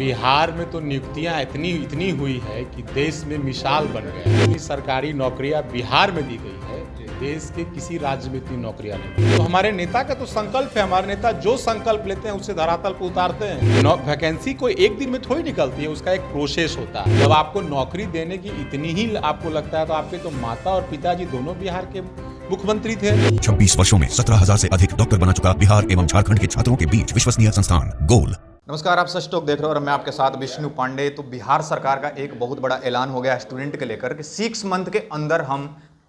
बिहार में तो नियुक्तियां इतनी इतनी हुई है कि देश में मिसाल बन गया। इतनी सरकारी नौकरियां बिहार में दी गई है, देश के किसी राज्य में इतनी नौकरियां नहीं। तो हमारे नेता का तो संकल्प है, हमारे नेता जो संकल्प लेते हैं उससे धरातल पर उतारते हैं। वैकेंसी कोई एक दिन में थोड़ी निकलती है, उसका एक प्रोसेस होता है। जब आपको नौकरी देने की इतनी ही आपको लगता है तो आपके तो माता और पिताजी दोनों बिहार के मुख्यमंत्री थे। 26 वर्षों में 17,000 से अधिक डॉक्टर बना चुका बिहार एवं झारखंड के छात्रों के बीच विश्वसनीय संस्थान गोल। नमस्कार, आप सच टॉक देख रहे हो और मैं आपके साथ विष्णु पांडे। तो बिहार सरकार का एक बहुत बड़ा ऐलान हो गया स्टूडेंट के लेकर कि 6 मंथ के अंदर हम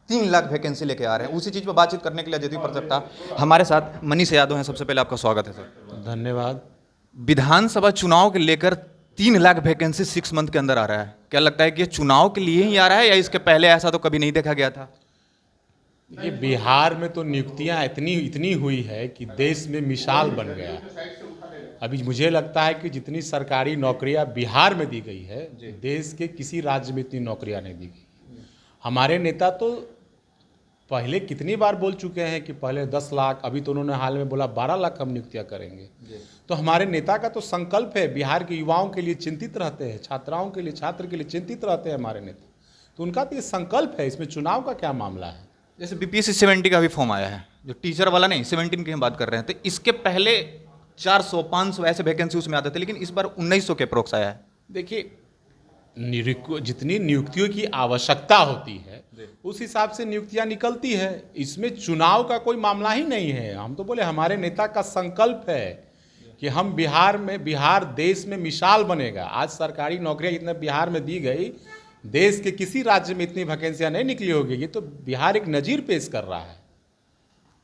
3 लाख वैकेंसी लेके आ रहे हैं। उसी चीज़ पर बातचीत करने के लिए जदयू प्रवक्ता हमारे साथ मनीष यादव हैं। सबसे पहले आपका स्वागत है सर। धन्यवाद। विधानसभा चुनाव के लेकर 3 लाख वैकेंसी 6 मंथ के अंदर आ रहा है, क्या लगता है कि ये चुनाव के लिए ही आ रहा है या इसके पहले ऐसा तो कभी नहीं देखा गया था? ये बिहार में तो नियुक्तियां इतनी इतनी हुई है कि देश में मिसाल बन गया। अभी मुझे लगता है कि जितनी सरकारी नौकरियां बिहार में दी गई है, देश के किसी राज्य में इतनी नौकरियां नहीं दी गई। हमारे नेता तो पहले कितनी बार बोल चुके हैं कि पहले 10 लाख, अभी तो उन्होंने हाल में बोला 12 लाख हम नियुक्तियां करेंगे। तो हमारे नेता का तो संकल्प है, बिहार के युवाओं के लिए चिंतित रहते हैं, छात्राओं के लिए, छात्र के लिए चिंतित रहते हैं हमारे नेता। तो उनका तो ये संकल्प है, इसमें चुनाव का क्या मामला है। जैसे बीपीएससी 70 का भी फॉर्म आया है, जो टीचर वाला नहीं 17 की हम बात कर रहे हैं। तो इसके पहले 400-500 ऐसे वैकेंसी उसमें आते थे, लेकिन इस बार 1900 के अप्रोक्स आया है। देखिए, जितनी नियुक्तियों की आवश्यकता होती है उस हिसाब से नियुक्तियां निकलती है। इसमें चुनाव का कोई मामला ही नहीं है। हम तो बोले हमारे नेता का संकल्प है कि हम बिहार देश में मिसाल बनेगा। आज सरकारी नौकरियां जितने बिहार में दी गई, देश के किसी राज्य में इतनी वैकेंसियां नहीं निकली होगी। ये तो बिहार एक नज़ीर पेश कर रहा है।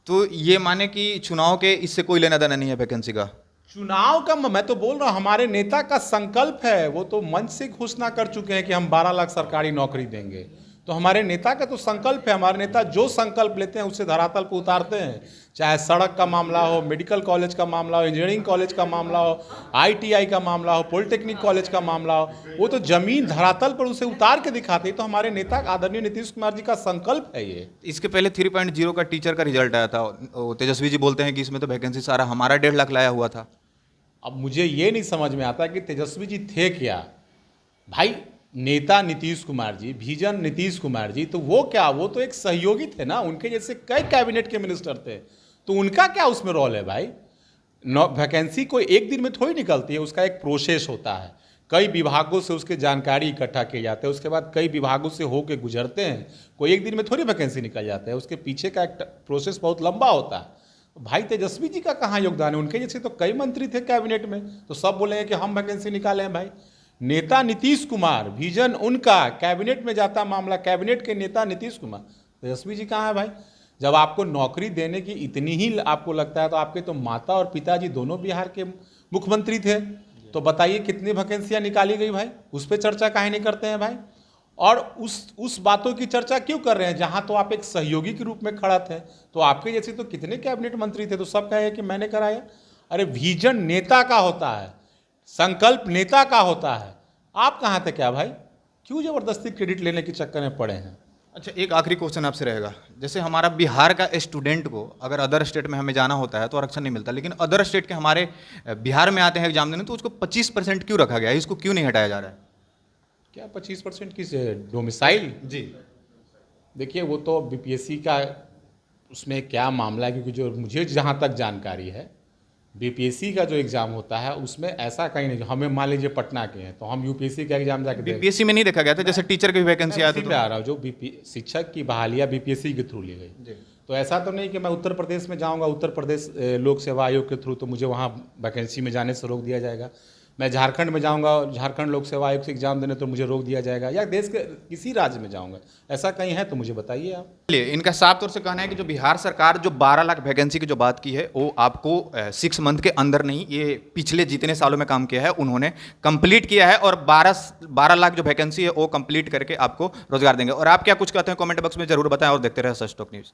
तो ये माने कि चुनाव के इससे कोई लेना देना नहीं है वैकेंसी का? चुनाव का मैं तो बोल रहा हूँ, हमारे नेता का संकल्प है। वो तो मंच से घोषणा कर चुके हैं कि हम 12 लाख सरकारी नौकरी देंगे। तो हमारे नेता का तो संकल्प है। हमारे नेता जो संकल्प लेते हैं उससे धरातल पर उतारते हैं। चाहे सड़क का मामला हो, मेडिकल कॉलेज का मामला हो, इंजीनियरिंग कॉलेज का मामला हो, ITI का मामला हो, पॉलिटेक्निक कॉलेज का मामला हो, वो तो जमीन धरातल पर उसे उतार के दिखाते हैं। तो हमारे नेता आदरणीय नीतीश कुमार जी का संकल्प है ये। इसके पहले 3.0 का टीचर का रिजल्ट आया था। तेजस्वी जी बोलते हैं कि इसमें तो वैकेंसी सारा हमारा 1.5 लाख लाया हुआ था। अब मुझे ये नहीं समझ में आता कि तेजस्वी जी थे क्या भाई। नेता नीतीश कुमार जी, विजन नीतीश कुमार जी, तो वो क्या, वो तो एक सहयोगी थे ना। उनके जैसे कई कैबिनेट के मिनिस्टर थे, तो उनका क्या उसमें रोल है भाई। वैकेंसी कोई एक दिन में थोड़ी निकलती है, उसका एक प्रोसेस होता है। कई विभागों से उसके जानकारी इकट्ठा किए जाते हैं, उसके बाद कई विभागों से होके गुजरते हैं। कोई एक दिन में थोड़ी वैकेंसी निकल जाता है, उसके पीछे का एक प्रोसेस बहुत लंबा होता है। भाई तेजस्वी जी का कहाँ योगदान है? उनके जैसे तो कई मंत्री थे कैबिनेट में, तो सब बोलेंगे कि हम वैकेंसी निकाले हैं। भाई नेता नीतीश कुमार, विजन उनका, कैबिनेट में जाता मामला, कैबिनेट के नेता नीतीश कुमार, तेजस्वी जी कहाँ है भाई? जब आपको नौकरी देने की इतनी ही आपको लगता है तो आपके तो माता और पिताजी दोनों बिहार के मुख्यमंत्री थे। तो बताइए कितनी वैकेंसियाँ निकाली गई भाई? उस पर चर्चा काहे नहीं करते हैं भाई? और उस बातों की चर्चा क्यों कर रहे हैं जहाँ तो आप एक सहयोगी के रूप में खड़ा थे? तो आपके जैसे तो कितने कैबिनेट मंत्री थे, तो सब कहे कि मैंने कराया। अरे विजन नेता का होता है, संकल्प नेता का होता है। आप कहाँ थे क्या भाई? क्यों जबरदस्ती क्रेडिट लेने के चक्कर में पड़े हैं? अच्छा, एक आखिरी क्वेश्चन आपसे रहेगा। जैसे हमारा बिहार का स्टूडेंट को अगर अदर स्टेट में हमें जाना होता है तो आरक्षण नहीं मिलता, लेकिन अदर स्टेट के हमारे बिहार में आते हैं एग्जाम देने, तो उसको 25% क्यों रखा गया है? इसको क्यों नहीं हटाया जा रहा है? क्या 25% किस डोमिसाइल? जी देखिए, वो तो BPSC का उसमें क्या मामला है, क्योंकि जो मुझे जहाँ तक जानकारी है, BPSC का जो एग्ज़ाम होता है उसमें ऐसा कहीं नहीं। हमें मान लीजिए पटना के हैं तो हम UPSC का एग्ज़ाम जाके बीपीएससी में नहीं देखा गया था। जैसे टीचर की वैकेंसी आती आ रहा हूँ, जो शिक्षक की बहालियाँ BPSC के थ्रू ली गई। तो ऐसा तो नहीं कि मैं उत्तर प्रदेश में जाऊँगा, उत्तर प्रदेश लोक सेवा आयोग के थ्रू, तो मुझे वहाँ वैकेंसी में जाने से रोक दिया जाएगा। मैं झारखंड में जाऊंगा, झारखंड लोक सेवा आयोग से एग्जाम देने, तो मुझे रोक दिया जाएगा। या देश के किसी राज्य में जाऊंगा, ऐसा कहीं है तो मुझे बताइए आप। इनका साफ तौर से कहना है कि जो बिहार सरकार जो 12 लाख वैकेंसी की जो बात की है, वो आपको 6 मंथ के अंदर नहीं, ये पिछले जितने सालों में काम किया है उन्होंने कंप्लीट किया है। और 12 लाख जो वैकेंसी है वो कंप्लीट करके आपको रोजगार देंगे। और आप क्या कुछ कहते हैं कमेंट बॉक्स में जरूर बताएं और देखते रहे सच टॉक न्यूज़।